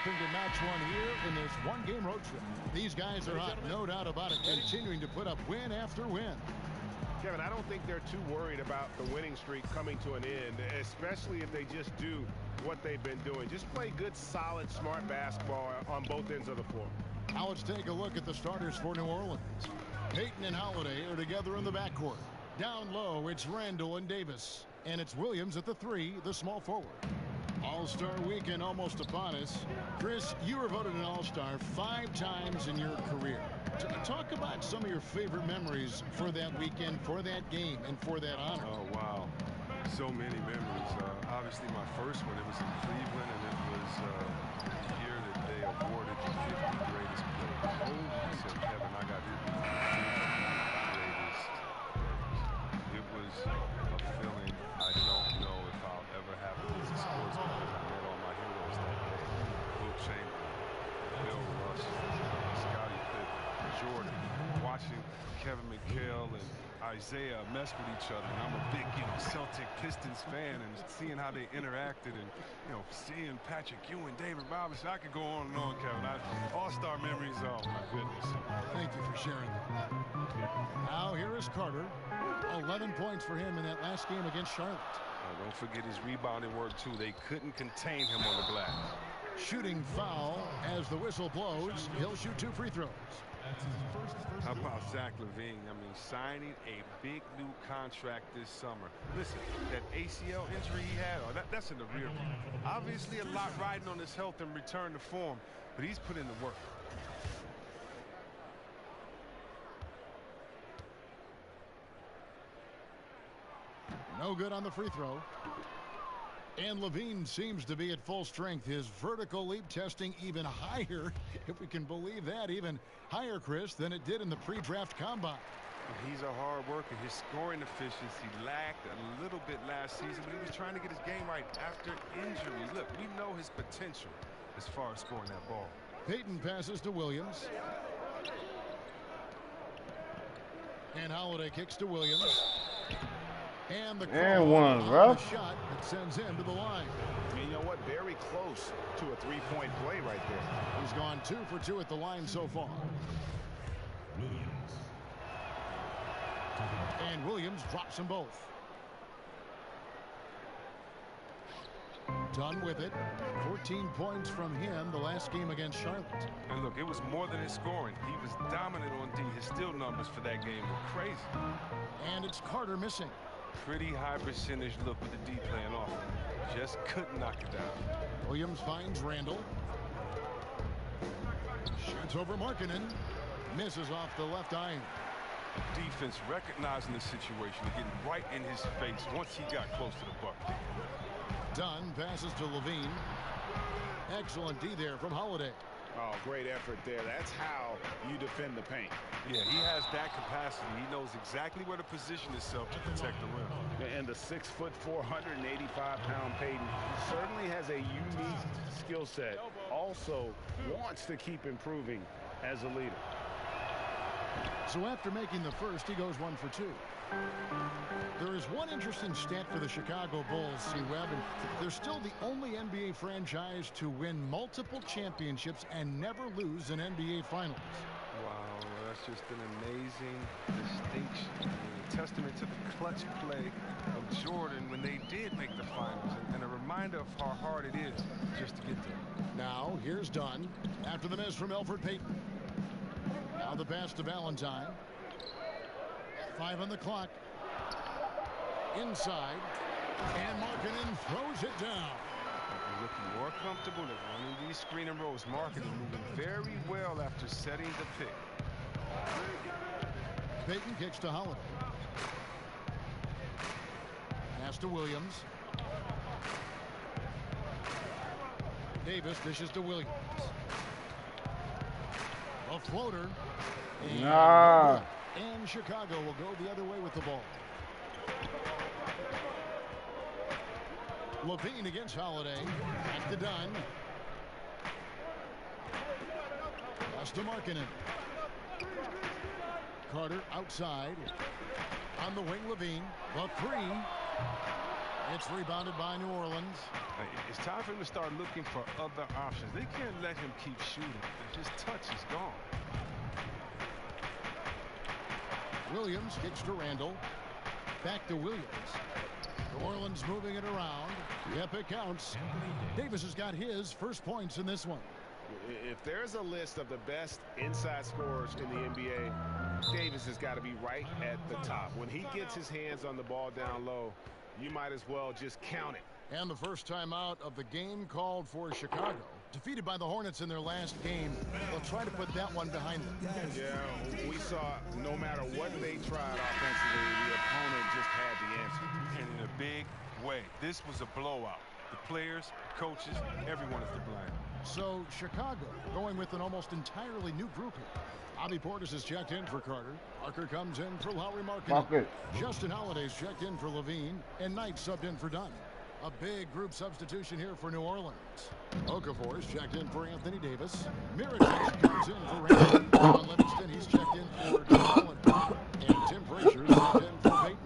hoping to match one here in this one-game road trip. These guys are hot, no doubt about it, continuing to put up win after win. Kevin, I don't think they're too worried about the winning streak coming to an end, especially if they just do what they've been doing. Just play good, solid, smart basketball on both ends of the floor. Now let's take a look at the starters for New Orleans. Payton and Holiday are together in the backcourt. Down low, it's Randall and Davis. And it's Williams at the 3, the small forward. All-Star weekend almost upon us. Chris, you were voted an All-Star 5 times in your career. Talk about some of your favorite memories for that weekend, for that game, and for that honor. Oh, wow. So many memories. Obviously, my first one, it was in Cleveland, and it was the year that they awarded the 50 greatest players. Holy, said Kevin, I got to be the 50 greatest players. It was a feeling I don't know if I'll ever have it as a sportsman, because I met all my heroes that day. Wilt Chamberlain, Bill Russell, Scottie Pippen, Jordan. Watching Kevin McHale and Isaiah mess with each other, and I'm a big, Celtic Pistons fan, and seeing how they interacted, and seeing Patrick Ewing, David Robinson, I could go on and on, Kevin. All-Star memories. Oh my goodness. Thank you for sharing that. Now here is Carter. 11 points for him in that last game against Charlotte. Don't forget his rebounding work too. They couldn't contain him on the glass. Shooting foul as the whistle blows. He'll shoot 2 free throws. How about Zach LaVine? I mean, signing a big new contract this summer. Listen, that ACL injury he had, that's in the rear view. Obviously, a lot riding on his health and return to form, but he's put in the work. No good on the free throw. And LaVine seems to be at full strength. His vertical leap testing even higher, if we can believe that, even higher, Chris, than it did in the pre-draft combine. He's a hard worker. His scoring efficiency lacked a little bit last season, but he was trying to get his game right after injury. Look, we know his potential as far as scoring that ball. Payton passes to Williams. And Holiday kicks to Williams. And the shot that sends him to the line. And you know what? Very close to a three-point play right there. He's gone 2 for 2 at the line so far. And Williams drops them both. Done with it. 14 points from him the last game against Charlotte. And look, it was more than his scoring. He was dominant on D. His steal numbers for that game were crazy. And it's Carter missing. Pretty high percentage look with the D playing off. Just couldn't knock it down. Williams finds Randall. Shoots over Markkanen. Misses off the left iron. Defense recognizing the situation and getting right in his face once he got close to the bucket. Dunn passes to LaVine. Excellent D there from Holiday. Oh, great effort there. That's how you defend the paint. Yeah, he has that capacity. He knows exactly where to position himself to protect the rim. And the 6'4", 485-pound Payton certainly has a unique skill set. Also wants to keep improving as a leader. So after making the first, he goes 1 for 2. There is one interesting stat for the Chicago Bulls, C. Webb, and they're still the only NBA franchise to win multiple championships and never lose an NBA Finals. Wow, that's just an amazing distinction. A testament to the clutch play of Jordan when they did make the finals, and a reminder of how hard it is just to get there. Now, here's Dunn after the miss from Elfrid Payton. Now the pass to Valentine. 5 on the clock. Inside. And Markkanen throws it down. They're looking more comfortable at running these screen and rolls. Markkanen moving very well after setting the pick. Payton kicks to Holiday. Pass to Williams. Davis dishes to Williams. A floater. And Chicago will go the other way with the ball. LaVine against Holiday. Back to Dunn. Pass to Markkanen. Carter outside. On the wing, LaVine. The 3. It's rebounded by New Orleans. It's time for him to start looking for other options. They can't let him keep shooting. His touch is gone. Williams kicks to Randall. Back to Williams. New Orleans moving it around. Yep, it counts. Davis has got his first points in this one. If there's a list of the best inside scorers in the NBA, Davis has got to be right at the top. When he gets his hands on the ball down low, you might as well just count it. And the first time out of the game called for Chicago. Defeated by the Hornets in their last game. They'll try to put that one behind them. Yeah, we saw no matter what they tried offensively, the opponent just had the answer. And in a big way. This was a blowout. The players, coaches, everyone is to blame. So Chicago going with an almost entirely new group here. Bobby Portis is checked in for Carter. Parker comes in for Lauri Markkanen. Justin Holiday's checked in for Levine. And Knight subbed in for Dunn. A big group substitution here for New Orleans. Okafor is checked in for Anthony Davis. Mirotic comes in for Randall. John Livingston, he's checked in for Holliday. And Tim Frazier is checked in for Payton.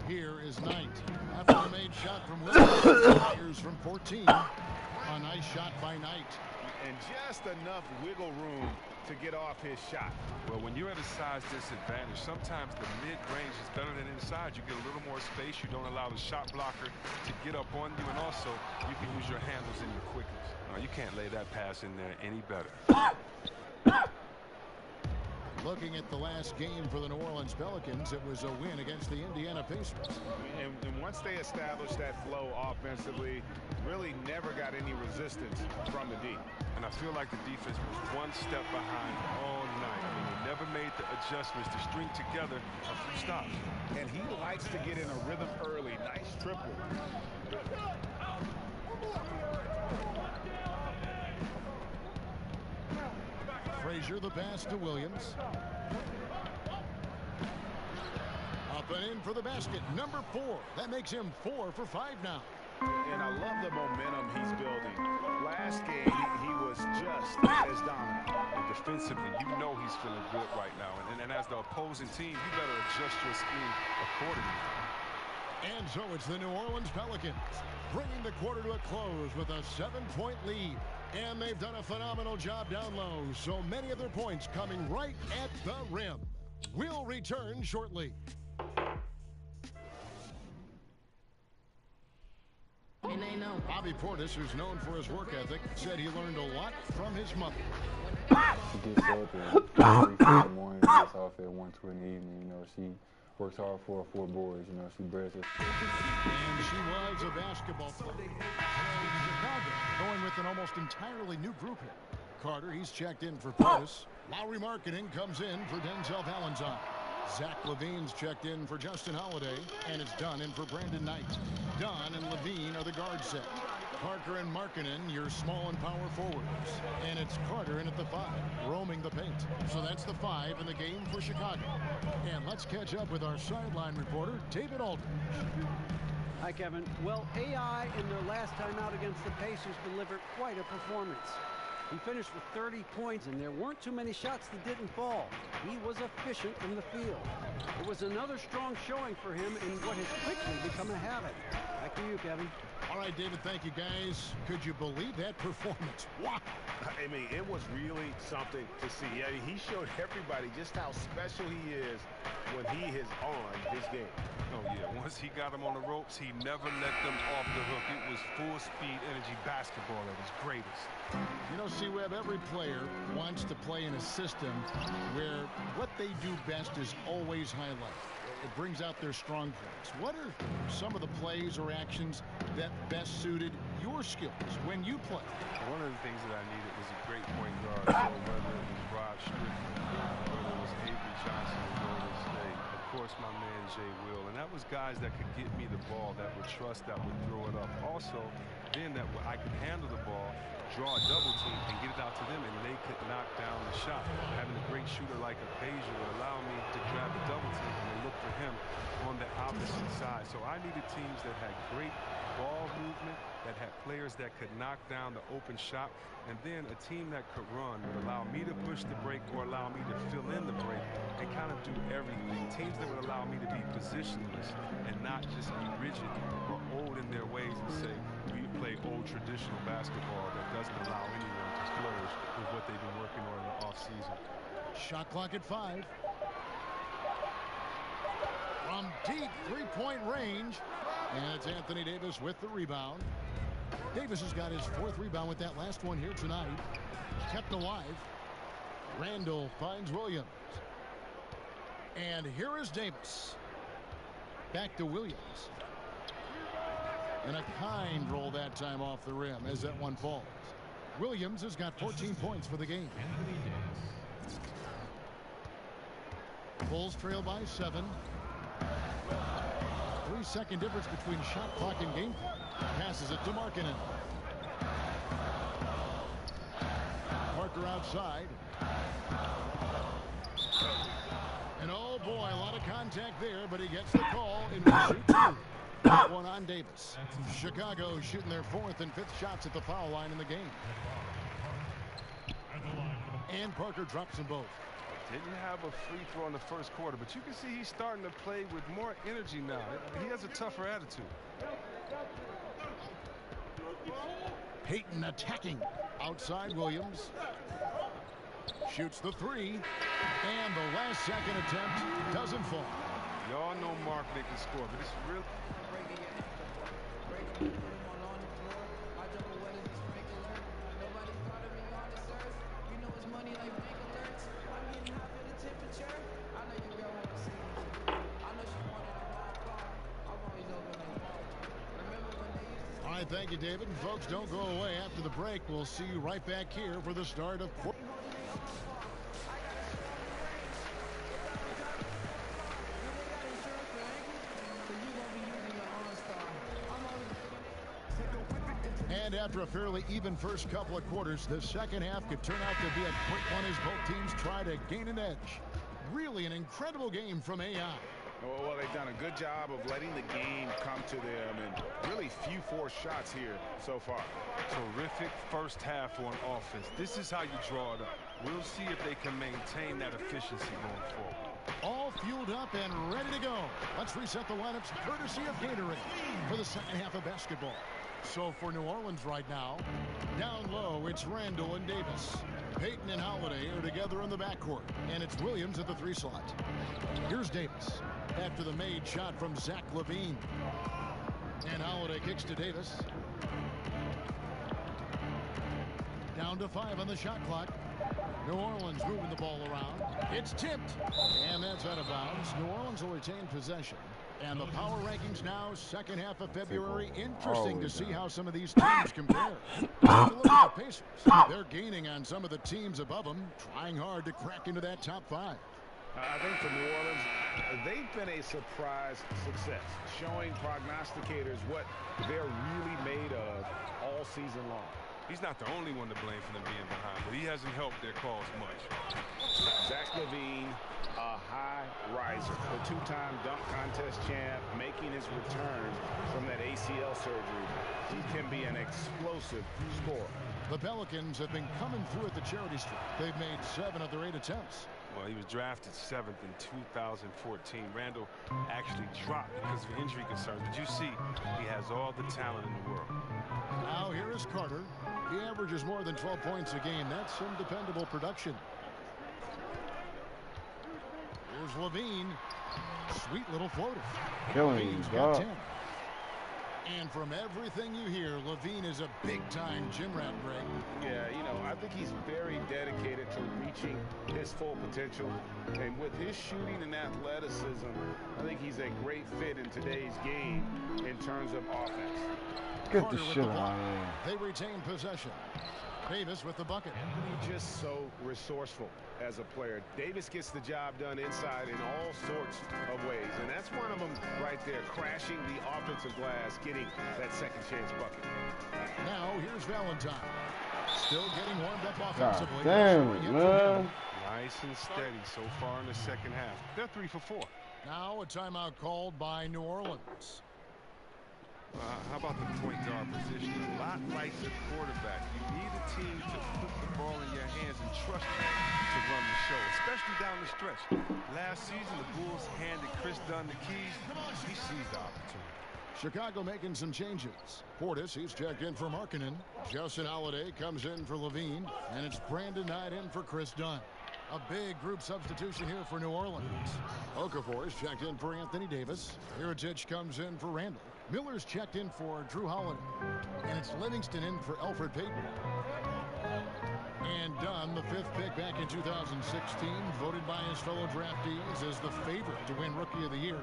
Here is Knight. After a made shot from Williams. Here's from 14. A nice shot by Knight. And just enough wiggle room to get off his shot. Well, when you're at a size disadvantage, sometimes the mid-range is better than inside. You get a little more space. You don't allow the shot blocker to get up on you, and also you can use your handles and your quickness. You can't lay that pass in there any better. Looking at the last game for the New Orleans Pelicans, it was a win against the Indiana Pacers. And once they established that flow offensively, really never got any resistance from the D. And I feel like the defense was one step behind all night. I mean, they never made the adjustments to string together a few stops. And he likes to get in a rhythm early. Nice triple. Frazier, the pass to Williams. Up and in for the basket. Number 4. That makes him 4 for 5 now. And I love the momentum he's building. Last game, he was just as dominant. And defensively, you know he's feeling good right now. And as the opposing team, you better adjust your scheme accordingly. And so it's the New Orleans Pelicans bringing the quarter to a close with a 7-point lead. And they've done a phenomenal job down low. So many of their points coming right at the rim. We'll return shortly. Bobby Portis, who's known for his work ethic, said he learned a lot from his mother. She gets up at 3 in the morning, gets off at 1, 2 in the evening. You know, she works hard for her 4 boys. You know, she breasts her. And she was a basketball player. Chicago going with an almost entirely new group here. Carter, he's checked in for Portis. Lauri Markkanen comes in for Denzel Valentine. Zach Levine's checked in for Justin Holiday, and it's Dunn in for Brandon Knight. Dunn and Levine are the guard set. Parker and Markkanen, your small and power forwards. And it's Carter in at the 5, roaming the paint. So that's the 5 in the game for Chicago. And let's catch up with our sideline reporter, David Aldridge. Hi, Kevin. Well, AI in their last time out against the Pacers delivered quite a performance. He finished with 30 points, and there weren't too many shots that didn't fall. He was efficient from the field. It was another strong showing for him in what has quickly become a habit. Back to you, Kevin. All right, David, thank you, guys. Could you believe that performance? Wow. I mean, it was really something to see. Yeah, he showed everybody just how special he is when he is on his game. Oh, yeah. Once he got him on the ropes, he never let them off the hook. It was full-speed energy basketball at his greatest. You know, C-Web, every player wants to play in a system where what they do best is always highlighted. It brings out their strong points. What are some of the plays or actions that best suited your skills when you play? One of the things that I needed was a great point guard. So whether it was Rod Strickland, whether it was Avery Johnson in Golden State, of course my man Jay Will, and that was guys that could get me the ball, that would trust, that would throw it up. Also, then that I could handle the ball, draw a double team, and get it out to them, and they could knock down the shot. Having a great shooter like Apasia would allow me to grab the double team and then look for him on the opposite side. So I needed teams that had great ball movement, that had players that could knock down the open shot, and then a team that could run would allow me to push the break or allow me to fill in the break and kind of do everything. Teams that would allow me to be positionless and not just be rigid or old in their ways and say, we play old traditional basketball that doesn't allow anyone to flourish with what they've been working on in the offseason. Shot clock at 5. From deep three-point range. And it's Anthony Davis with the rebound. Davis has got his 4th rebound with that last one here tonight. Kept alive. Randall finds Williams. And here is Davis. Back to Williams. And a kind roll that time off the rim as that one falls. Williams has got 14 points for the game. Bulls trail by 7. 3-second difference between shot clock and game clock. Passes it to Markkanen. Parker outside. And oh boy, a lot of contact there, but he gets the call in 1-2. That one on Davis. Chicago shooting their 4th and 5th shots at the foul line in the game. And Parker drops them both. Didn't have a free throw in the first quarter, but you can see he's starting to play with more energy now. He has a tougher attitude. Payton attacking. Outside Williams. Shoots the 3. And the last second attempt doesn't fall. Y'all know Markkanen can score, but it's really... All right, thank you, David. And folks, don't go away. After the break, we'll see you right back here for the start of... And after a fairly even first couple of quarters, the second half could turn out to be a quick one as both teams try to gain an edge. Really an incredible game from AI. Well, they've done a good job of letting the game come to them, and really few forced shots here so far. Terrific first half on offense. This is how you draw it up. We'll see if they can maintain that efficiency going forward. All fueled up and ready to go. Let's reset the lineups courtesy of Gatorade for the second half of basketball. So for New Orleans right now, down low, it's Randall and Davis. Payton and Holiday are together in the backcourt, and it's Williams at the 3 slot. Here's Davis after the made shot from Zach LaVine. And Holiday kicks to Davis. Down to 5 on the shot clock. New Orleans moving the ball around. It's tipped, and that's out of bounds. New Orleans will retain possession. And the power rankings now, second half of February. Interesting to see how some of these teams compare. Take a look at the Pacers. They're gaining on some of the teams above them, trying hard to crack into that top 5. I think for New Orleans, they've been a surprise success, showing prognosticators what they're really made of all season long. He's not the only one to blame for them being behind, but he hasn't helped their cause much. Zach LaVine, a high riser, the 2-time dunk contest champ, making his return from that ACL surgery. He can be an explosive scorer. The Pelicans have been coming through at the charity stripe. They've made 7 of their 8 attempts. Well, he was drafted 7th in 2014. Randall actually dropped because of injury concerns. But you see, he has all the talent in the world. Now here is Carter. He averages more than 12 points a game. That's some dependable production. Here's LaVine. Sweet little floater. Killing LaVine's got 10. And from everything you hear, LaVine is a big-time gym rat, Greg. Yeah, you know, I think he's very dedicated to reaching his full potential. And with his shooting and athleticism, I think he's a great fit in today's game in terms of offense. Get the shit out of here. They retain possession. Davis with the bucket. Just so resourceful as a player. Davis gets the job done inside in all sorts of ways, and that's one of them right there, crashing the offensive glass, getting that second chance bucket. Now here's Valentine, still getting warmed up offensively. God damn it, man. Nice and steady so far in the second half. They're 3 for 4. Now a timeout called by New Orleans. How about the point guard position? A lot like the quarterback. You need a team to put the ball in your hands and trust you to run the show, especially down the stretch. Last season, the Bulls handed Chris Dunn the keys. He seized the opportunity. Chicago making some changes. Portis, he's checked in for Markkanen. Justin Holiday comes in for Levine. And it's Brandon Knight in for Chris Dunn. A big group substitution here for New Orleans. Okafor is checked in for Anthony Davis. Mirotic comes in for Randall. Miller's checked in for Drew Holiday. And it's Livingston in for Elfrid Payton. And Dunn, the 5th pick back in 2016, voted by his fellow draftees as the favorite to win Rookie of the Year.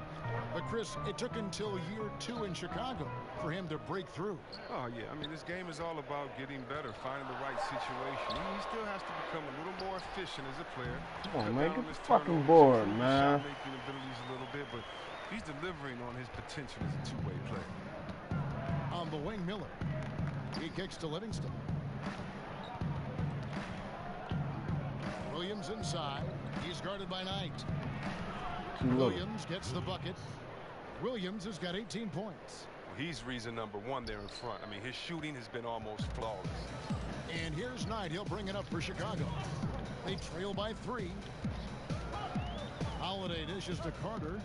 But, Chris, it took until year 2 in Chicago for him to break through. Oh, yeah. I mean, this game is all about getting better, finding the right situation. He still has to become a little more efficient as a player. Come on, man. Get the fucking board, man. Shot-making abilities a little bit, but he's delivering on his potential as a two-way player. On the wing, Miller. He kicks to Livingston. Williams inside. He's guarded by Knight. Williams gets the bucket. Williams has got 18 points. Well, he's reason number 1 there in front. I mean, his shooting has been almost flawless. And here's Knight. He'll bring it up for Chicago. They trail by 3. Holiday dishes to Carter.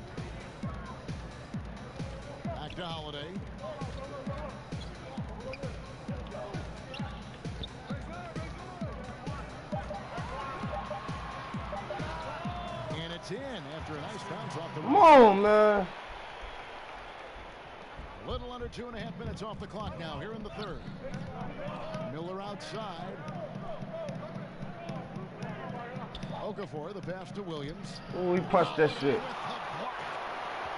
Back to Holiday. And it's in after a nice bounce off the rim. Come on, man. A little under 2.5 minutes off the clock now here in the 3rd. Miller outside. Okafor, the pass to Williams. Oh, he punched that shit.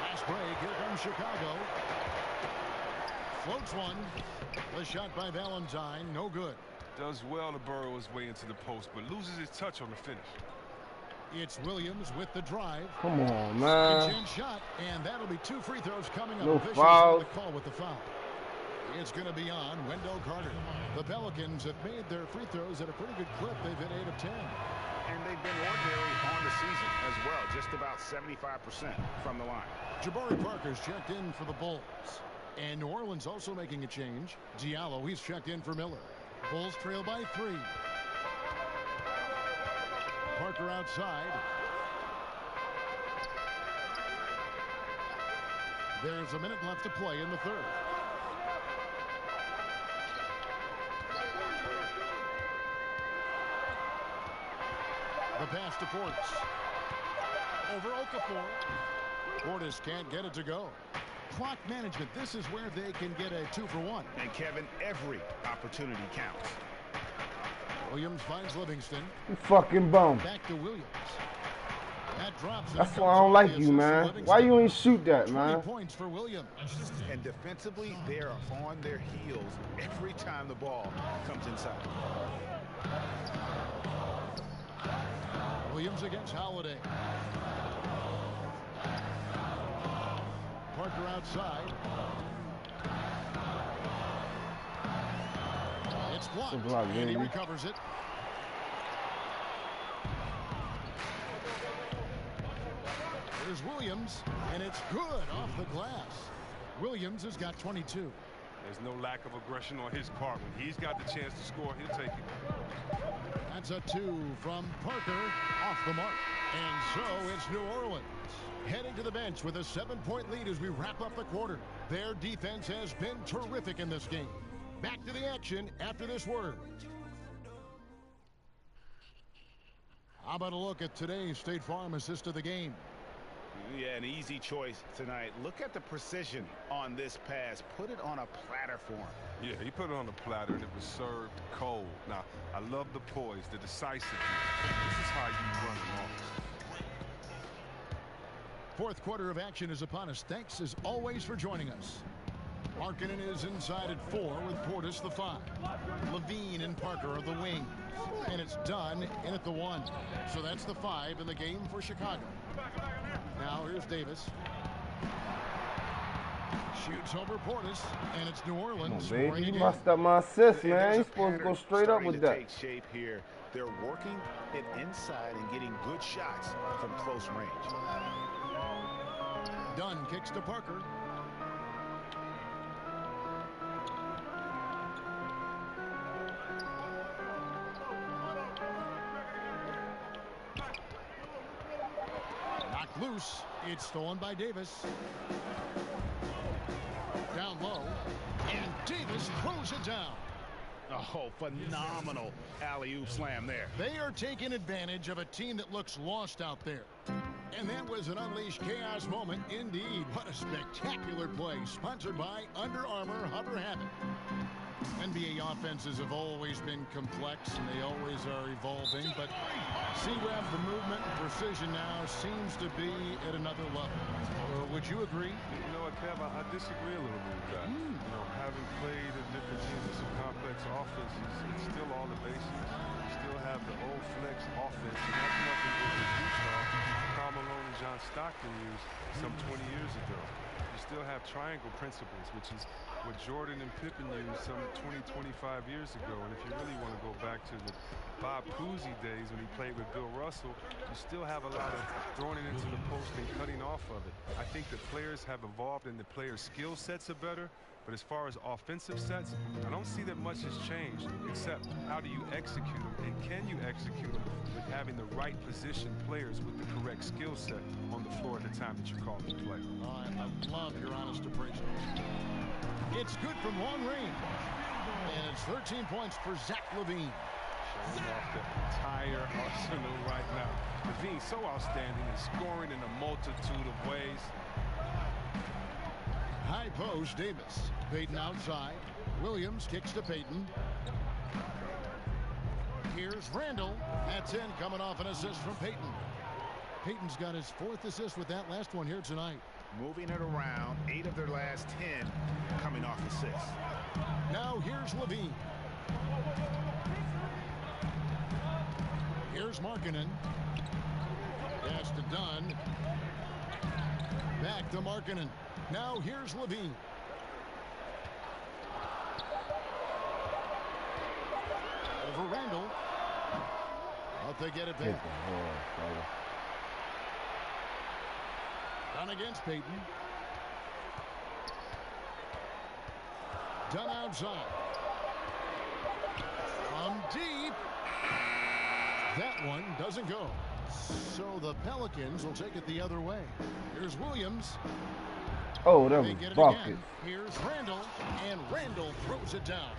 Last break, here comes Chicago. Floats one. The shot by Valentine, no good. Does well to burrow his way into the post, but loses his touch on the finish. It's Williams with the drive. Come on, man. Chin shot, and that'll be 2 free throws coming up. No Officials foul. on the call with the foul. It's going to be on Wendell Carter. The Pelicans have made their free throws at a pretty good clip. They've hit 8 of 10. And they've been ordinary on the season as well, just about 75% from the line. Jabari Parker's checked in for the Bulls. And New Orleans also making a change. Diallo, he's checked in for Miller. Bulls trail by 3. Parker outside. There's a minute left to play in the 3rd. The pass to Portis. Over Okafor. Portis can't get it to go. Clock management. This is where they can get a 2-for-1. And Kevin, every opportunity counts. Williams finds Livingston. You fucking bum. Back to Williams. That drops. That's why I don't like you, man. Why you ain't shoot that, 20 man? points for Williams. And defensively, they're on their heels every time the ball comes inside. Williams against Holiday. Parker outside. It's blocked, It's a block, and he baby. recovers it. Here's Williams, and it's good off the glass. Williams has got 22. There's no lack of aggression on his part. When he's got the chance to score, he'll take it. That's a 2 from Parker off the mark. And so it's New Orleans heading to the bench with a 7-point lead as we wrap up the quarter. Their defense has been terrific in this game. Back to the action after this word. How about a look at today's State Farm assist of the game? Yeah, an easy choice tonight. Look at the precision on this pass. Put it on a platter for him. Yeah, he put it on the platter and it was served cold. Now, I love the poise, the decisiveness. This is how you run an offense. 4th quarter of action is upon us. Thanks as always for joining us. Markkanen is inside at 4 with Portis the 5. Levine and Parker are the wings. And it's Dunn in at the 1. So that's the 5 in the game for Chicago. Now here's Davis. Shoots over Portis, and it's New Orleans. Come on, baby. You messed up my assist, man. You're supposed to go straight up with that. Take shape here. They're working it inside and getting good shots from close range. Dunn kicks to Parker. Loose. It's stolen by Davis. Down low. And Davis throws it down. Oh, phenomenal alley-oop slam there. They are taking advantage of a team that looks lost out there. And that was an Unleashed Chaos moment indeed. What a spectacular play, sponsored by Under Armour Hover Habit. NBA offenses have always been complex, and they always are evolving, but C-Rev, the movement and precision now seems to be at another level. Would you agree? You know what, Kev, I disagree a little bit with that. You know, having played in different teams with some complex offenses, it's still all the basics. You still have the old flex offense, and that's nothing different than Utah, Karl Malone and John Stockton used some 20 years ago. You still have triangle principles, which is what Jordan and Pippen used some 20, 25 years ago. And if you really want to go back to the Bob Cousy days when he played with Bill Russell, you still have a lot of throwing it into the post and cutting off of it. I think the players have evolved and the players' skill sets are better. But as far as offensive sets, I don't see that much has changed, except how do you execute them, and can you execute them with having the right position players with the correct skill set on the floor at the time that you call the play. I love your honest appraisal. It's good from long range. And it's 13 points for Zach LaVine. Showing off the entire arsenal right now. LaVine so outstanding and scoring in a multitude of ways. High post, Davis. Payton outside. Williams kicks to Payton. Here's Randall. That's in, coming off an assist from Payton. Payton's got his 4th assist with that last one here tonight. Moving it around, 8 of their last 10 coming off assists. Now here's LaVine. Here's Markkanen. Pass to Dunn. Back to Markkanen. Now here's LaVine. Over Randall. Out they get it back. Dunn against Payton. Dunn outside. From deep. That one doesn't go. So the Pelicans will take it the other way. Here's Williams. Oh, that was bucket. Here's Randall, and Randall throws it down.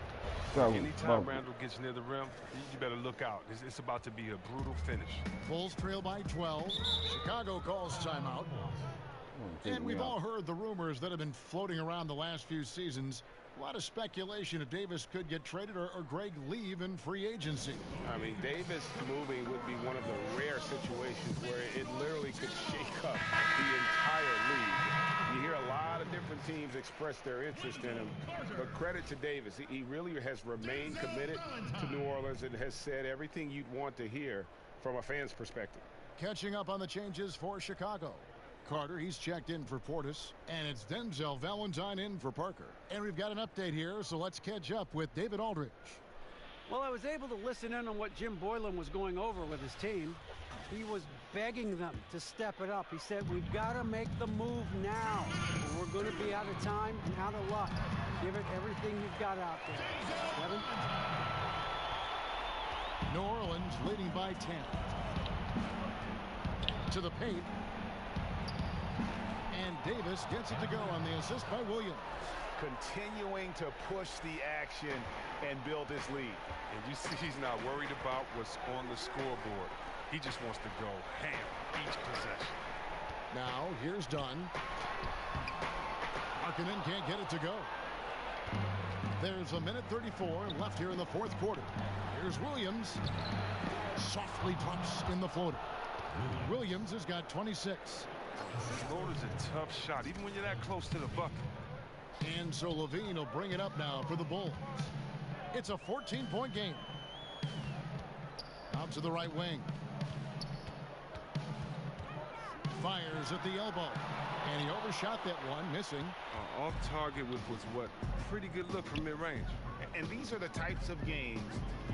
Anytime Randall gets near the rim, you better look out. It's about to be a brutal finish. Bulls trail by 12. Chicago calls timeout. And we've all heard the rumors that have been floating around the last few seasons. A lot of speculation if Davis could get traded or Greg leave in free agency. I mean, Davis moving would be one of the rare situations where it literally could shake up the entire league. You hear a lot of different teams express their interest in him, but credit to Davis. He really has remained committed to New Orleans and has said everything you'd want to hear from a fan's perspective. Catching up on the changes for Chicago. Carter, he's checked in for Portis, and it's Denzel Valentine in for Parker. And we've got an update here, so let's catch up with David Aldridge. Well, I was able to listen in on what Jim Boylan was going over with his team. He was begging them to step it up. He said, we've got to make the move now. Or we're going to be out of time and out of luck. Give it everything you've got out there. Kevin? New Orleans leading by 10. To the paint. And Davis gets it to go on the assist by Williams. Continuing to push the action and build this lead. And you see he's not worried about what's on the scoreboard. He just wants to go ham each possession. Now here's Dunn. Markkanen can't get it to go. There's a minute 34 left here in the 4th quarter. Here's Williams. Softly drops in the floater. Williams has got 26. Floater's a tough shot, even when you're that close to the bucket. And so LaVine will bring it up now for the Bulls. It's a 14-point game. Out to the right wing. Fires at the elbow. And he overshot that one, missing. Off target was what? Pretty good look from mid-range. And these are the types of games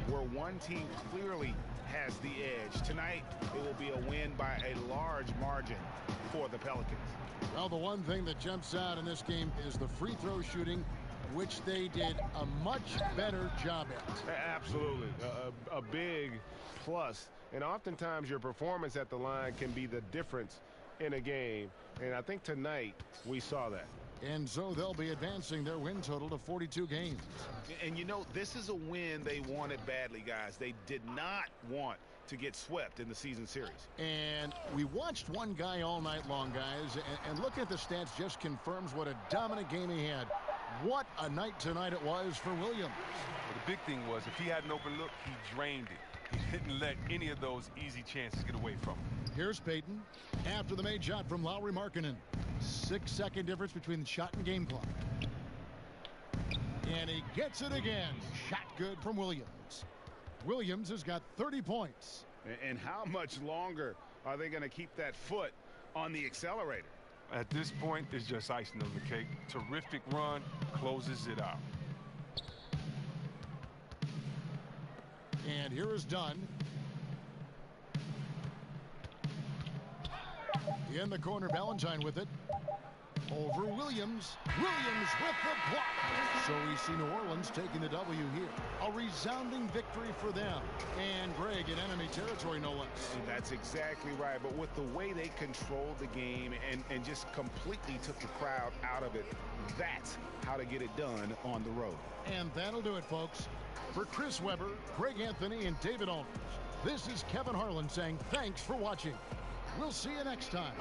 where one team clearly has the edge. Tonight, it will be a win by a large margin for the Pelicans. Well, the one thing that jumps out in this game is the free throw shooting, which they did a much better job at. Absolutely. A big plus. And oftentimes your performance at the line can be the difference in a game. And I think tonight we saw that. And so they'll be advancing their win total to 42 games. And you know, this is a win they wanted badly, guys. They did not want to get swept in the season series. And we watched one guy all night long, guys, and looking at the stats just confirms what a dominant game he had. What a night tonight it was for Williams. Well, the big thing was if he had an open look, he drained it. He didn't let any of those easy chances get away from him. Here's Payton after the made shot from Lauri Markkanen. 6-second difference between the shot and game clock. And he gets it again. Shot good from Williams. Williams has got 30 points. And how much longer are they going to keep that foot on the accelerator? At this point, it's just icing on the cake. Terrific run, closes it out. And here is Dunn. In the corner, Valentine with it. Over Williams. Williams with the block. So we see New Orleans taking the W here. A resounding victory for them. And Greg in enemy territory, no less. And that's exactly right. But with the way they controlled the game and just completely took the crowd out of it, that's how to get it done on the road. And that'll do it, folks. For Chris Webber, Greg Anthony, and David Aldridge, this is Kevin Harlan saying thanks for watching. We'll see you next time.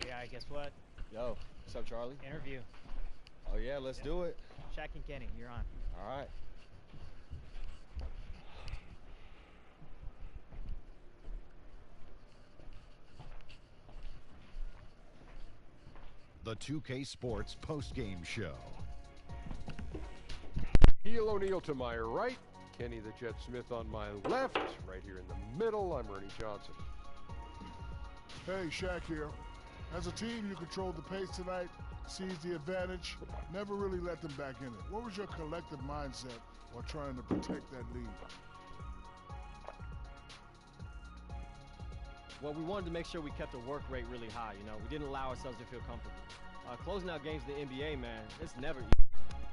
Yeah, guess what? Yo, what's up, Charlie? Interview. Oh, yeah, let's do it. Shaq and Kenny, you're on. All right. The 2K Sports postgame show. Shaquille O'Neal to my right, Kenny the Jet Smith on my left. Right here in the middle, I'm Ernie Johnson. Hey, Shaq here. As a team, you controlled the pace tonight, seized the advantage, never really let them back in it. What was your collective mindset while trying to protect that lead? Well, we wanted to make sure we kept the work rate really high, you know. We didn't allow ourselves to feel comfortable. Closing out games in the NBA, man, it's never easy.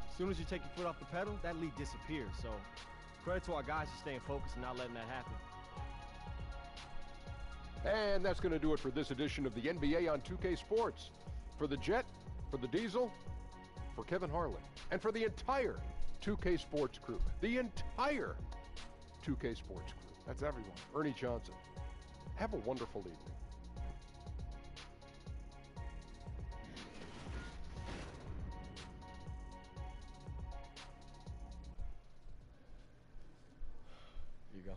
As soon as you take your foot off the pedal, that lead disappears. So credit to our guys for staying focused and not letting that happen. And that's going to do it for this edition of the NBA on 2K Sports. For the Jet, for the Diesel, for Kevin Harlan, and for the entire 2K Sports crew. The entire 2K Sports crew. That's everyone. Ernie Johnson. Have a wonderful evening. You go.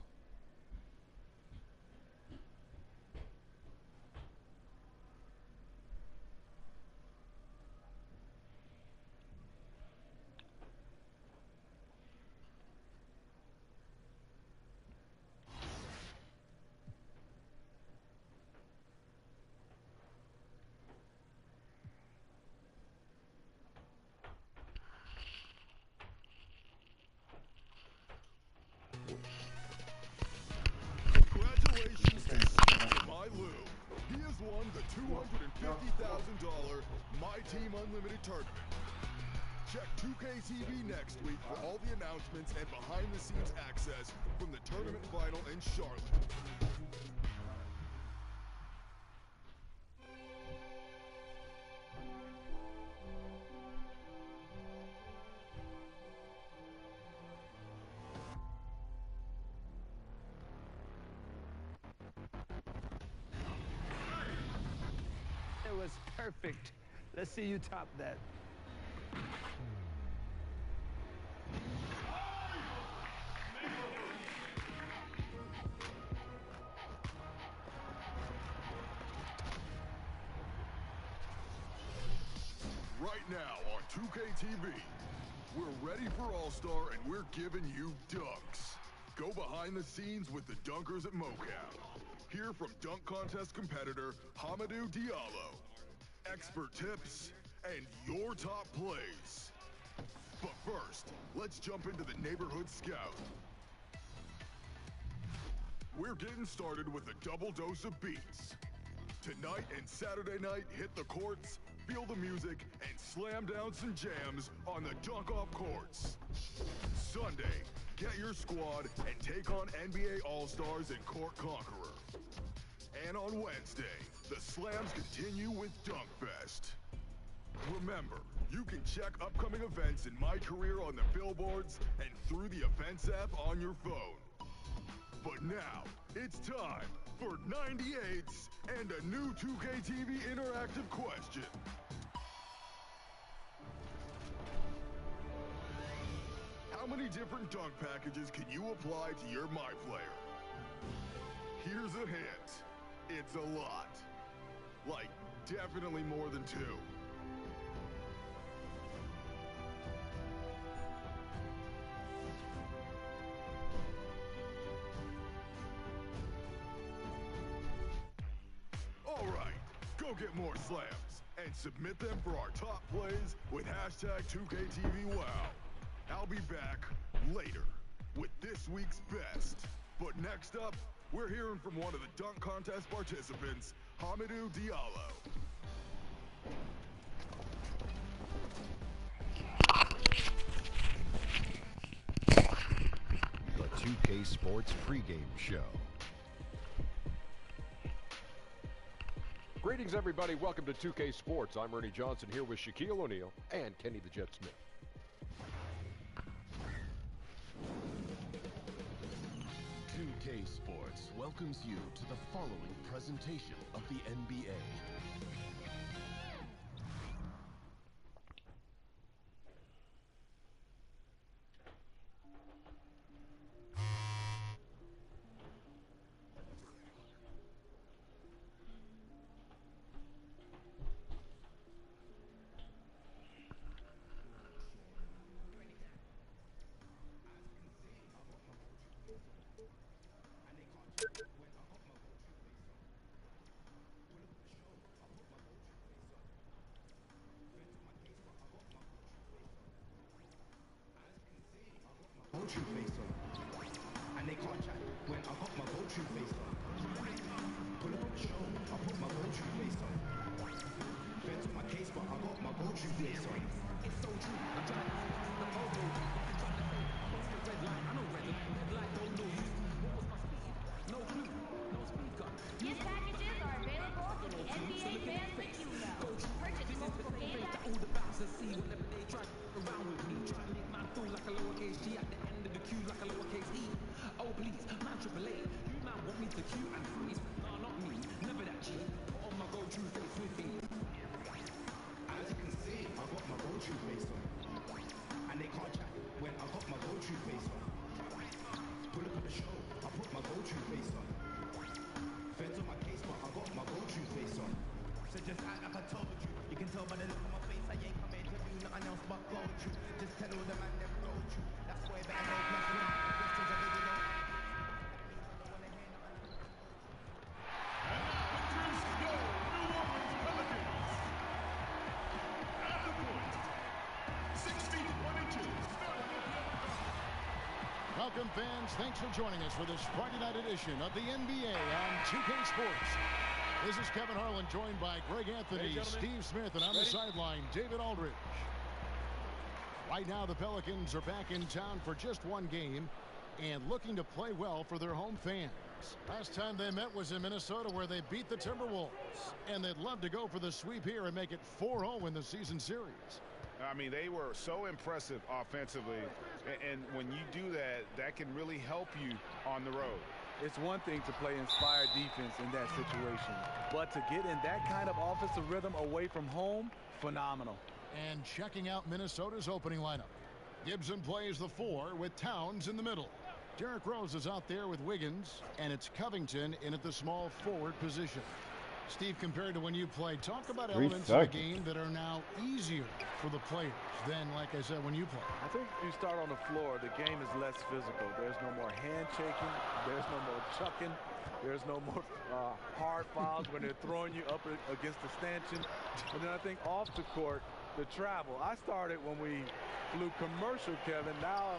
Check 2K TV next week for all the announcements and behind-the-scenes access from the tournament final in Charlotte. It was perfect. Let's see you top that. Right now on 2K TV, we're ready for All-Star and we're giving you dunks. Go behind the scenes with the dunkers at MoCap. Hear from dunk contest competitor Hamidou Diallo. Expert tips and your top plays. But first, let's jump into the Neighborhood Scout. We're getting started with a double dose of beats. Tonight and Saturday night, hit the courts, feel the music, and slam down some jams on the dunk-off courts. Sunday, get your squad and take on NBA All-Stars and Court Conqueror. And on Wednesday, the slams continue with Dunk Fest. Remember, you can check upcoming events in My Career on the billboards and through the events app on your phone. But now, it's time for 98s and a new 2K TV interactive question. How many different dunk packages can you apply to your My Player? Here's a hint. It's a lot. Like, definitely more than 2. All right, go get more slams and submit them for our top plays with hashtag 2KTVWow. I'll be back later with this week's best. But next up, we're hearing from one of the dunk contest participants, Hamidou Diallo. The 2K Sports pregame show. Greetings, everybody. Welcome to 2K Sports. I'm Ernie Johnson here with Shaquille O'Neal and Kenny the Jet Smith. Sports welcomes you to the following presentation of the NBA. True face on, and they can't chat when I got my gold true face on. Pull up the show, I put my gold true face on. Feds on my case, but I got my gold true face on. It's so true, I'm trying to pass the photo. I'm trying to say, what's the red line? I know red light, don't know you. What was my speed? No clue, no speed gun. Gift packages are available to the NBA fans that you know. Purchase multiple game packages. All the bouncers see whenever they try around with me. Try to make man feel like a lowercase G at the end. Like a lowercase e. Oh please, man triple A. You man want me to Q and freeze? No, not me. Never that G. Put on my gold true face with me. As you can see, I got my gold true face on. And they can't chat when I got my gold true face on. Pull up at the show, I put my gold true face on. Feds on my case, but I got my gold true face on. So just act like I told you. You can tell by the look on my face, I ain't coming to do nothing else but gold true. Just tell all the man them road true. That's why better know plus win. Questions are big enough. Welcome, fans. Thanks for joining us for this Friday night edition of the NBA on 2K Sports. This is Kevin Harlan, joined by Greg Anthony, Steve Smith, and on the sideline, David Aldridge. Right now, the Pelicans are back in town for just one game and looking to play well for their home fans. Last time they met was in Minnesota, where they beat the Timberwolves, and they'd love to go for the sweep here and make it 4-0 in the season series. I mean, they were so impressive offensively, and when you do that, that can really help you on the road. It's one thing to play inspired defense in that situation, but to get in that kind of offensive rhythm away from home, phenomenal. And checking out Minnesota's opening lineup. Gibson plays the 4 with Towns in the middle. Derrick Rose is out there with Wiggins, and it's Covington in at the small forward position. Steve, compared to when you played, talk about elements of the game that are now easier for the players than, like I said, when you played. I think if you start on the floor, the game is less physical. There's no more handshaking. There's no more chucking. There's no more hard fouls when they're throwing you up against the stanchion. And then I think off the court, the travel. I started when we flew commercial, Kevin. Now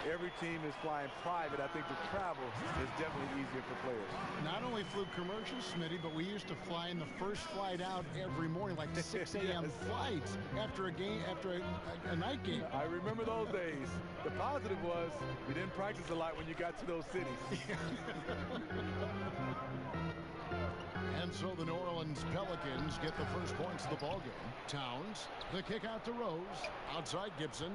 every team is flying private. I think the travel is definitely easier for players. Not only flew commercial, Smitty, but we used to fly in the first flight out every morning, like 6 a.m. flights after a game, after a night game. I remember those days. The positive was we didn't practice a lot when you got to those cities. And so the New Orleans Pelicans get the first points of the ballgame. Towns, the kick out to Rose, outside Gibson.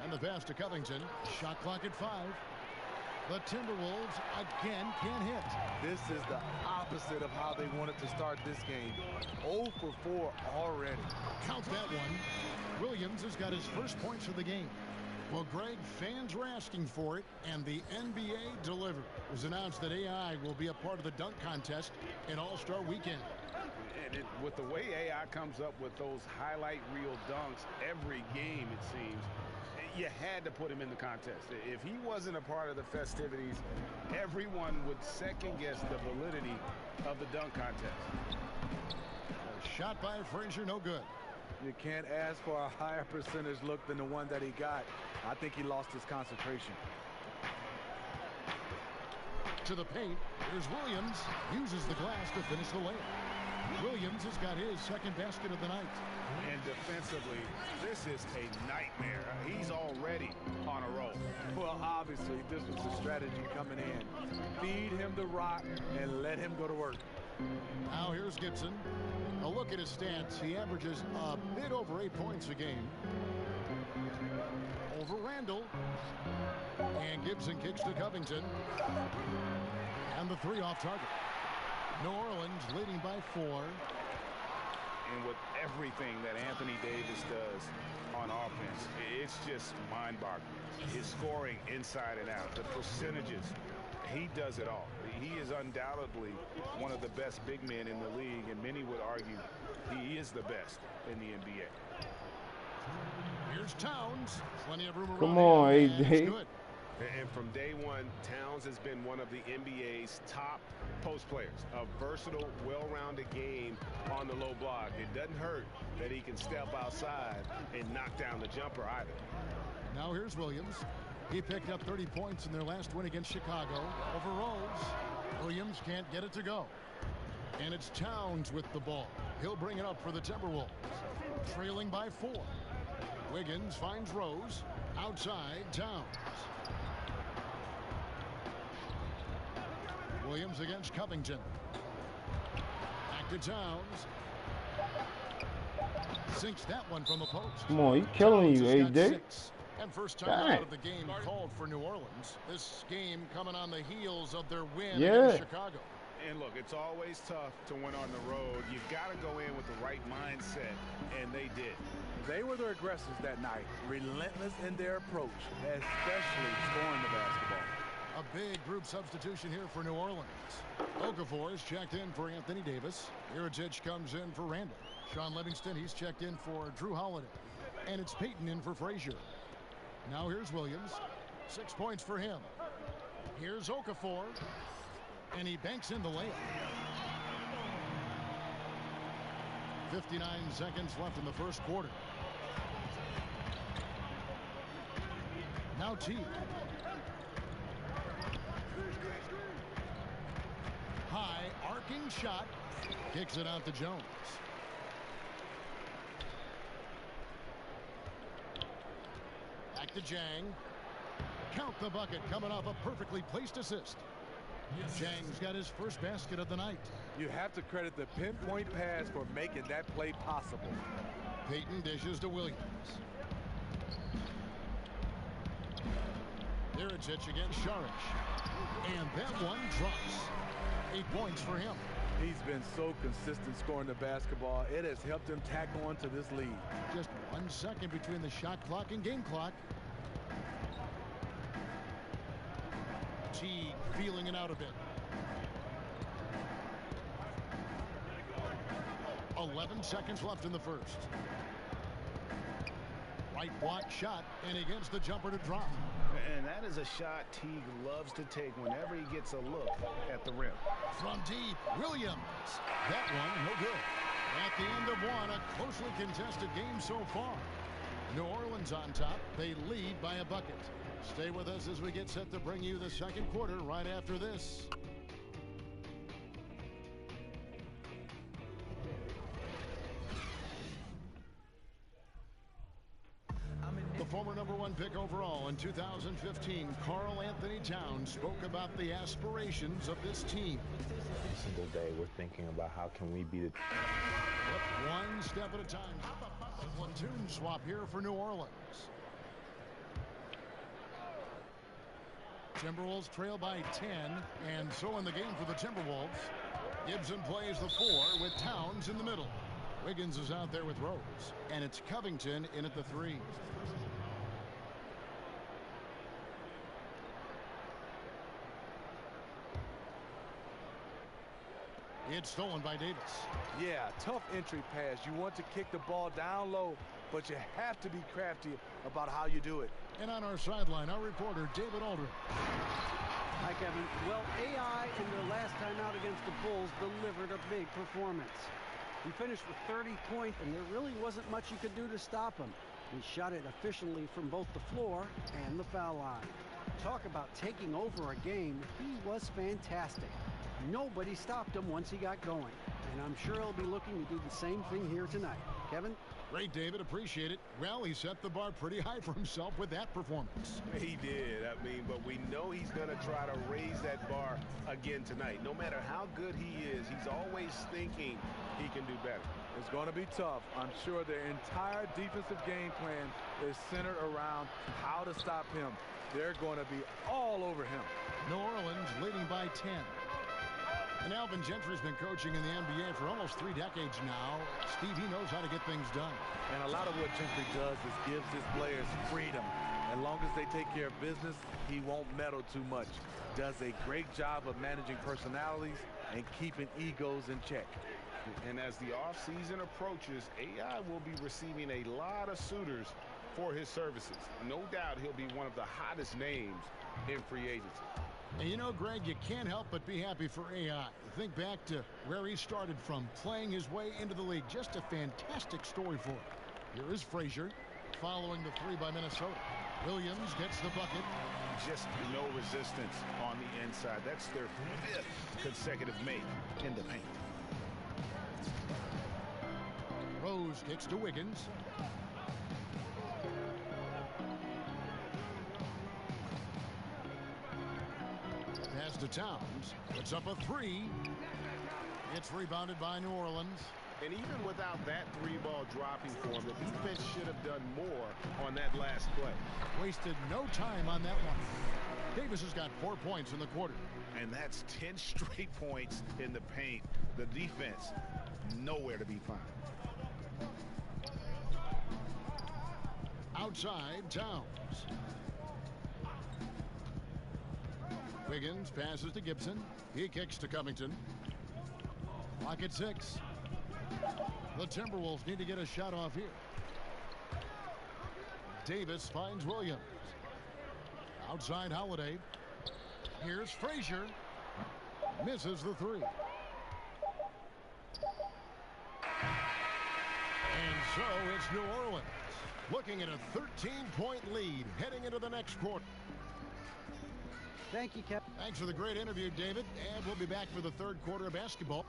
And the pass to Covington. Shot clock at 5. The Timberwolves again can't hit. This is the opposite of how they wanted to start this game. 0 for 4 already. Count that one. Williams has got his first points of the game. Well, Greg, fans were asking for it, and the NBA delivered. It was announced that AI will be a part of the dunk contest in All-Star Weekend. And with the way AI comes up with those highlight reel dunks every game, it seems, you had to put him in the contest. If he wasn't a part of the festivities, everyone would second-guess the validity of the dunk contest. Shot by Frazier, no good. You can't ask for a higher percentage look than the one that he got. I think he lost his concentration. To the paint, here's Williams. Uses the glass to finish the layup. Williams has got his second basket of the night. And defensively, this is a nightmare. He's already on a roll. Well, obviously, this was the strategy coming in. Feed him the rock and let him go to work. Now here's Gibson. A look at his stats. He averages a bit over 8 points a game. Over Randall. And Gibson kicks to Covington. And the 3 off target. New Orleans leading by 4. And with everything that Anthony Davis does on offense, it's just mind-boggling. His scoring inside and out, the percentages, he does it all. He is undoubtedly one of the best big men in the league, and many would argue he is the best in the NBA. Here's Towns. Plenty of room around. Come on, AJ. AJ. And from day one, Towns has been one of the NBA's top post players. A versatile, well-rounded game on the low block. It doesn't hurt that he can step outside and knock down the jumper either. Now here's Williams. He picked up 30 points in their last win against Chicago over Rose. Williams can't get it to go. And it's Towns with the ball. He'll bring it up for the Timberwolves. Trailing by 4. Wiggins finds Rose. Outside, Towns. Williams against Covington. Back to Towns. Sinks that one from the post. Come on, he's killing you, AJ. And first time out of the game called for New Orleans. This game coming on the heels of their win against Chicago. And look, it's always tough to win on the road. You've got to go in with the right mindset, and they did. They were the aggressors that night, relentless in their approach, especially scoring the basketball. A big group substitution here for New Orleans. Okafor is checked in for Anthony Davis. Iritic comes in for Randall. Sean Livingston, he's checked in for Drew Holiday. And it's Payton in for Frazier. Now here's Williams. 6 points for him. Here's Okafor. And he banks in the layup. 59 seconds left in the first quarter. Now T. High arcing shot. Kicks it out to Jones. to Jang. Count the bucket coming off a perfectly placed assist. Jang's got his first basket of the night. You have to credit the pinpoint pass for making that play possible. Payton dishes to Williams. Irichich against Saric. And that one drops. 8 points for him. He's been so consistent scoring the basketball. It has helped him tack on to this lead. Just 1 second between the shot clock and game clock. Teague feeling it out a bit. 11 seconds left in the first. Right block shot, and he gets the jumper to drop. And that is a shot Teague loves to take whenever he gets a look at the rim. From deep, Williams. That one, no good. At the end of one, a closely contested game so far. New Orleans on top. They lead by a bucket. Stay with us as we get set to bring you the second quarter right after this. The former #1 pick overall in 2015, Karl Anthony Towns, spoke about the aspirations of this team. Every single day we're thinking about how can we be the... Yep, one step at a time. Platoon swap here for New Orleans. Timberwolves trail by 10, and so in the game for the Timberwolves. Gibson plays the 4 with Towns in the middle. Wiggins is out there with Rose, and it's Covington in at the 3. It's stolen by Davis. Yeah, tough entry pass. You want to kick the ball down low, but you have to be crafty about how you do it. And on our sideline, our reporter, David Aldridge. Hi, Kevin. Well, AI in their last time out against the Bulls delivered a big performance. He finished with 30 points, and there really wasn't much you could do to stop him. He shot it efficiently from both the floor and the foul line. Talk about taking over a game. He was fantastic. Nobody stopped him once he got going. And I'm sure he'll be looking to do the same thing here tonight. Kevin? Great, David. Appreciate it. Well, he set the bar pretty high for himself with that performance. He did. I mean, but we know he's going to try to raise that bar again tonight. No matter how good he is, he's always thinking he can do better. It's going to be tough. I'm sure their entire defensive game plan is centered around how to stop him. They're going to be all over him. New Orleans leading by 10. And Alvin Gentry's been coaching in the NBA for almost 3 decades now. Steve, he knows how to get things done. And a lot of what Gentry does is gives his players freedom. As long as they take care of business, he won't meddle too much. Does a great job of managing personalities and keeping egos in check. And as the offseason approaches, AI will be receiving a lot of suitors for his services. No doubt he'll be one of the hottest names in free agency. And you know, Greg, you can't help but be happy for AI. Think back to where he started from, playing his way into the league. Just a fantastic story for him. Here is Frazier, following the 3 by Minnesota. Williams gets the bucket. Just no resistance on the inside. That's their 5th consecutive make in the paint. Rose kicks to Wiggins. Pass to Towns. Puts up a 3. It's rebounded by New Orleans. And even without that 3-ball dropping for him, the defense should have done more on that last play. Wasted no time on that one. Davis has got 4 points in the quarter. And that's 10 straight points in the paint. The defense, nowhere to be found. Outside, Towns. Wiggins passes to Gibson. He kicks to Covington. Clock at 6. The Timberwolves need to get a shot off here. Davis finds Williams. Outside Holiday. Here's Frazier. Misses the 3. And so it's New Orleans looking at a 13-point lead heading into the next quarter. Thank you, Kevin. Thanks for the great interview, David. And we'll be back for the third quarter of basketball.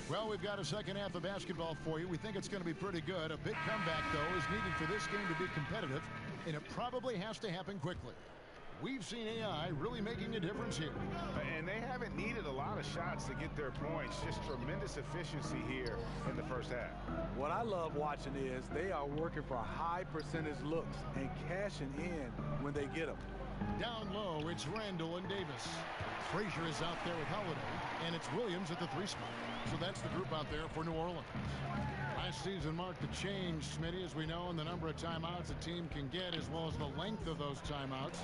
Well, we've got a second half of basketball for you. We think it's going to be pretty good. A big comeback, though, is needed for this game to be competitive, and it probably has to happen quickly. We've seen AI really making a difference here. And they haven't needed a lot of shots to get their points. Just tremendous efficiency here in the first half. What I love watching is they are working for high percentage looks and cashing in when they get them. Down low, it's Randall and Davis. Frazier is out there with Holiday, and it's Williams at the 3 spot. So that's the group out there for New Orleans. Last season marked a change, Smitty, as we know, in the number of timeouts a team can get, as well as the length of those timeouts.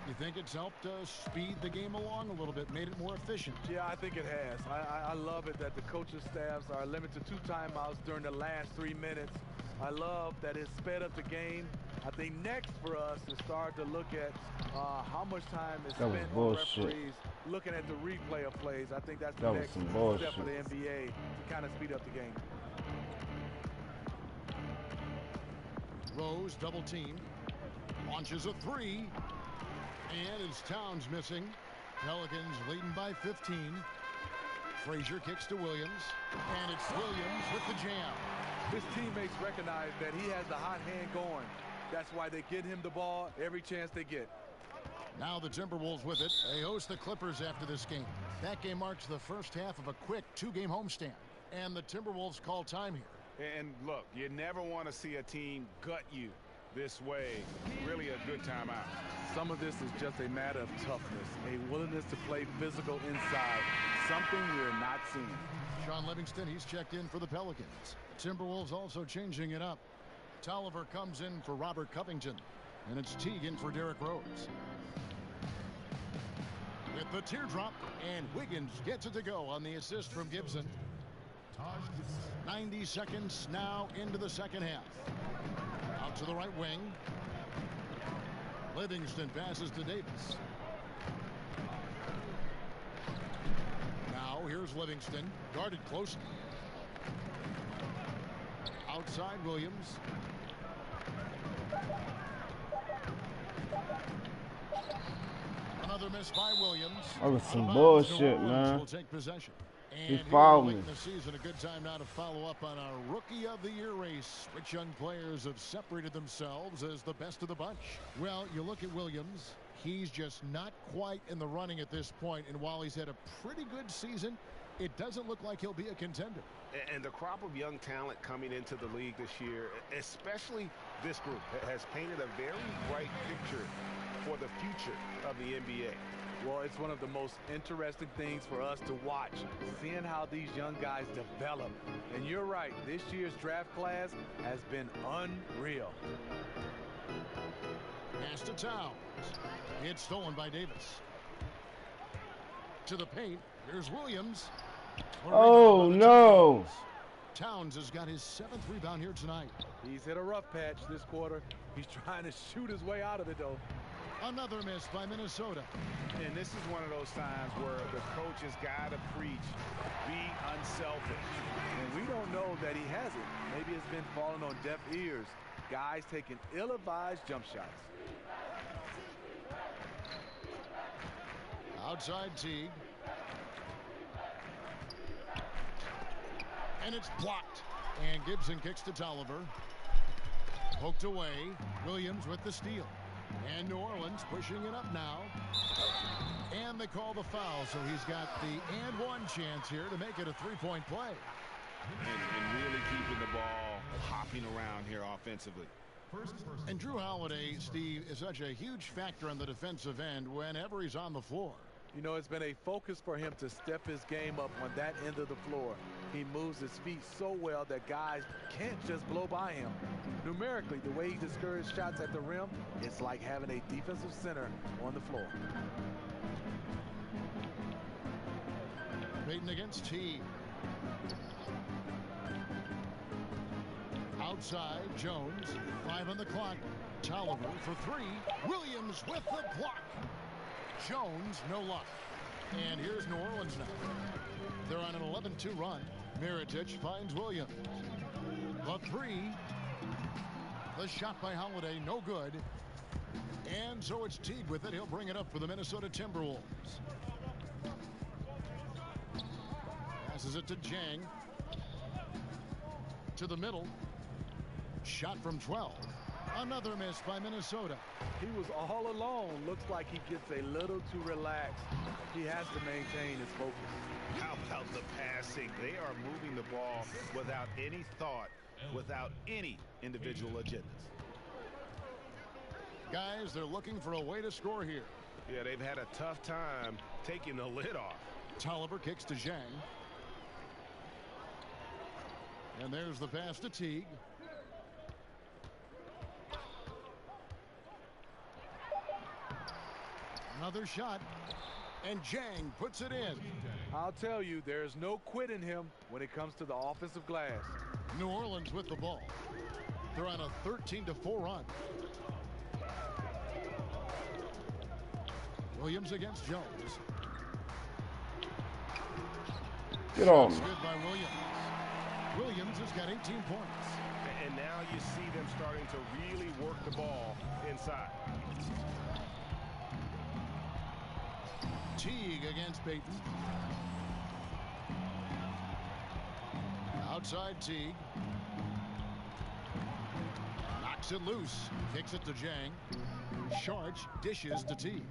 You think it's helped speed the game along a little bit, made it more efficient? Yeah, I think it has. I love it that the coaching staffs are limited to 2 timeouts during the last 3 minutes. I love that it sped up the game. I think next for us is start to look at how much time is spent on referees looking at the replay of plays. I think that's the next step for the NBA to kind of speed up the game. Rose double team, launches a 3, and it's Towns missing. Pelicans leading by 15. Frazier kicks to Williams, and it's Williams with the jam. His teammates recognize that he has the hot hand going. That's why they get him the ball every chance they get. Now the Timberwolves with it. They host the Clippers after this game. That game marks the first half of a quick 2-game homestand, and the Timberwolves call time here. And look, you never want to see a team gut you this way. Really a good timeout. Some of this is just a matter of toughness, a willingness to play physical inside, something we're not seeing. Sean Livingston, he's checked in for the Pelicans. Timberwolves also changing it up. Tolliver comes in for Robert Covington, and it's Teague for Derrick Rose. With the teardrop, and Wiggins gets it to go on the assist from Gibson. 90 seconds now into the second half. Out to the right wing. Livingston passes to Davis. Now here's Livingston, guarded closely. Outside Williams. Another miss by Williams. That was some bullshit, man. Will take possession. He And fouled here me. late in the season, a good time now to follow up on our Rookie of the Year race. Which young players have separated themselves as the best of the bunch? Well, you look at Williams. He's just not quite in the running at this point, and while he's had a pretty good season, it doesn't look like he'll be a contender. And the crop of young talent coming into the league this year, especially this group, has painted a very bright picture for the future of the NBA. Well, it's one of the most interesting things for us to watch, seeing how these young guys develop. And you're right, this year's draft class has been unreal. Pass to Towns. It's stolen by Davis. To the paint. Here's Williams. Oh, no. Towns has got his 7th rebound here tonight. He's hit a rough patch this quarter. He's trying to shoot his way out of it, though. Another miss by Minnesota. And this is one of those times where the coach has got to preach, be unselfish. And we don't know that he hasn't. Maybe it's been falling on deaf ears. Guys taking ill-advised jump shots. Outside Teague. And it's blocked. And Gibson kicks to Tolliver. Poked away. Williams with the steal. And New Orleans pushing it up now. And they call the foul, so he's got the and one chance here to make it a 3-point play. And really keeping the ball hopping around here offensively. And Drew Holiday, Steve, is such a huge factor on the defensive end whenever he's on the floor. You know, it's been a focus for him to step his game up on that end of the floor. He moves his feet so well that guys can't just blow by him. Numerically, the way he discourages shots at the rim, it's like having a defensive center on the floor. Payton against Teague. Outside, Jones. 5 on the clock. Tolliver for 3. Williams with the block. Jones, no luck. And here's New Orleans now. They're on an 11-2 run. Mirotic finds Williams. The 3. The shot by Holiday, no good. And so it's Teague with it. He'll bring it up for the Minnesota Timberwolves. Passes it to Jang. to the middle. Shot from 12. Another miss by Minnesota. He was all alone. Looks like he gets a little too relaxed. He has to maintain his focus. How about the passing? They are moving the ball without any thought, without any individual agendas. Guys, they're looking for a way to score here. Yeah, they've had a tough time taking the lid off. Tolliver kicks to Zhang. And there's the pass to Teague. Another shot, and Zhang puts it in. I'll tell you, there's no quitting him when it comes to the offensive glass. New Orleans with the ball. They're on a 13-4 run. Williams against Jones. Get on. Good by Williams. Williams has got 18 points. And now you see them starting to really work the ball inside. Teague against Payton. Outside Teague. Knocks it loose. Kicks it to Zhang. Sharch dishes to Teague.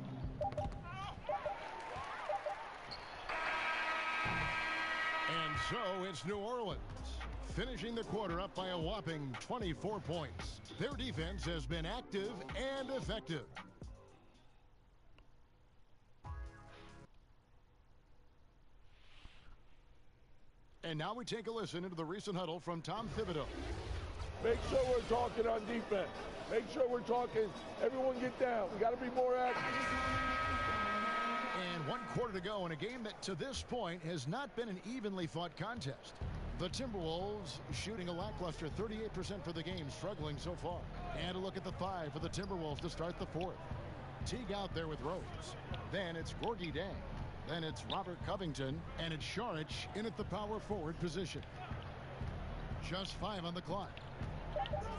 And so it's New Orleans finishing the quarter up by a whopping 24 points. Their defense has been active and effective. And now we take a listen into the recent huddle from Tom Thibodeau. Make sure we're talking on defense. Make sure we're talking. Everyone get down. We got to be more active. And 1 quarter to go in a game that to this point has not been an evenly fought contest. The Timberwolves shooting a lackluster 38% for the game, struggling so far. And a look at the 5 for the Timberwolves to start the 4th. Teague out there with Rose. Then it's Gorgui Dieng. Then it's Robert Covington, and it's Saric in at the power forward position. Just 5 on the clock.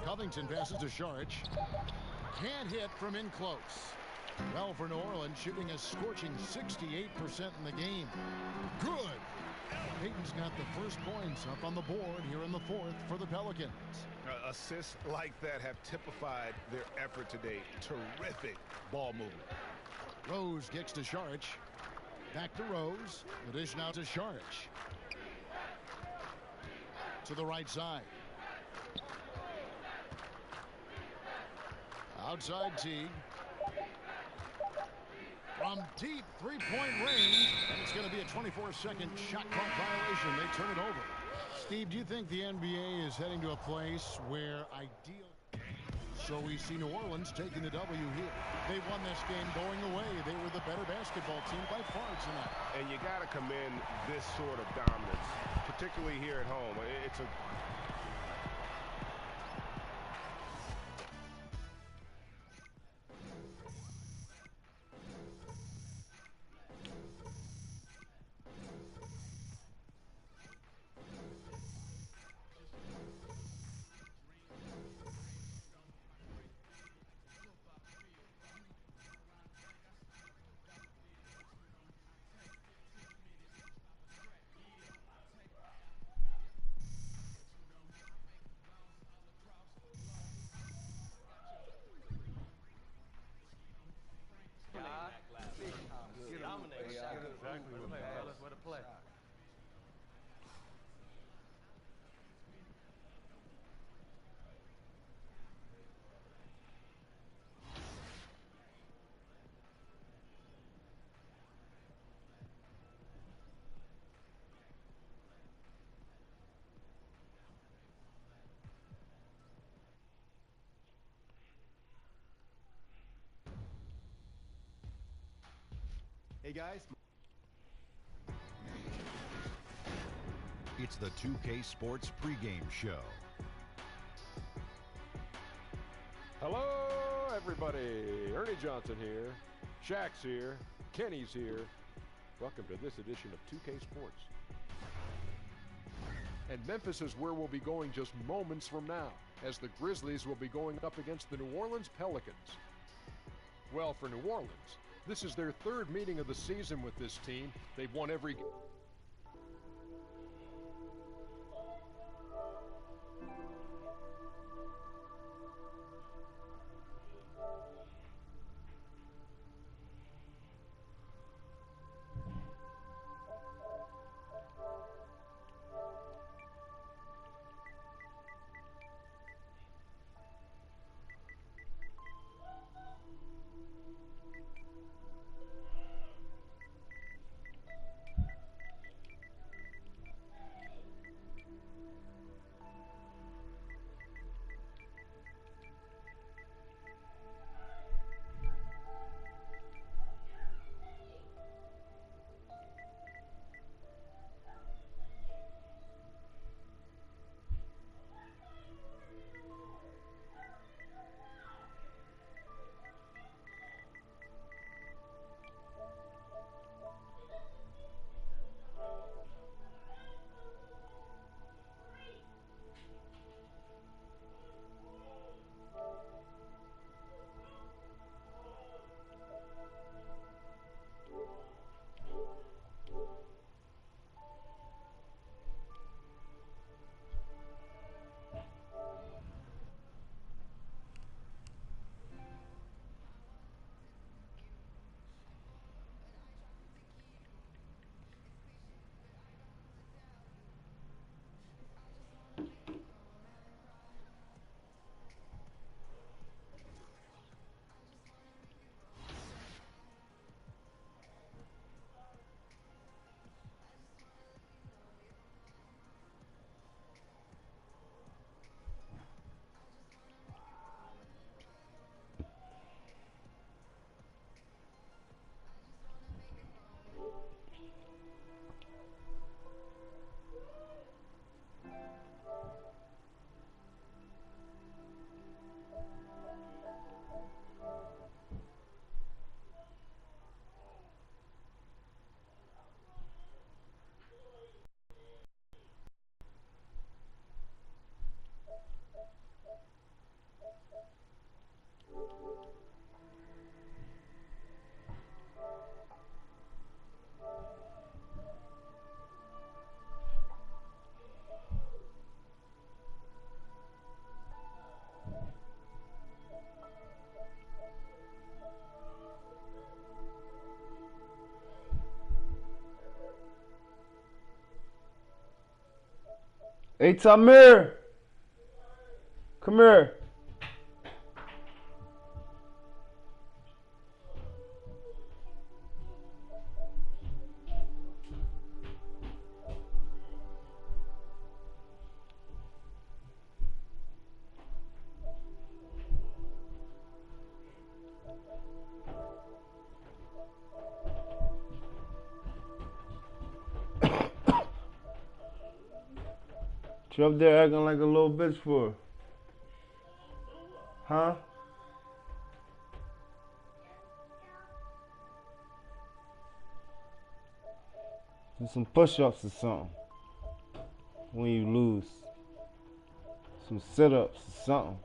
Covington passes to Saric. Can't hit from in close. Well, for New Orleans, shooting a scorching 68% in the game. Good. Payton's got the first points up on the board here in the 4th for the Pelicans. Assists like that have typified their effort today. Terrific ball movement. Rose kicks to Saric. Back to Rose. The dish now to Saric. To the right side. Outside Teague. From deep three-point range. And it's going to be a 24-second shot clock violation. They turn it over. Steve, do you think the NBA is heading to a place where ideal... So we see New Orleans taking the W here. They won this game going away. They were the better basketball team by far tonight. And you got to commend this sort of dominance, particularly here at home. It's a... Hey guys. It's the 2K Sports pregame show. Hello, everybody. Ernie Johnson here. Shaq's here. Kenny's here. Welcome to this edition of 2K Sports. And Memphis is where we'll be going just moments from now, as the Grizzlies will be going up against the New Orleans Pelicans. Well, for New Orleans, this is their 3rd meeting of the season with this team. They've won every game. Hey, Tamir. Come here. You up there acting like a little bitch for? Huh? Do some push-ups or something when you lose. Some sit-ups or something.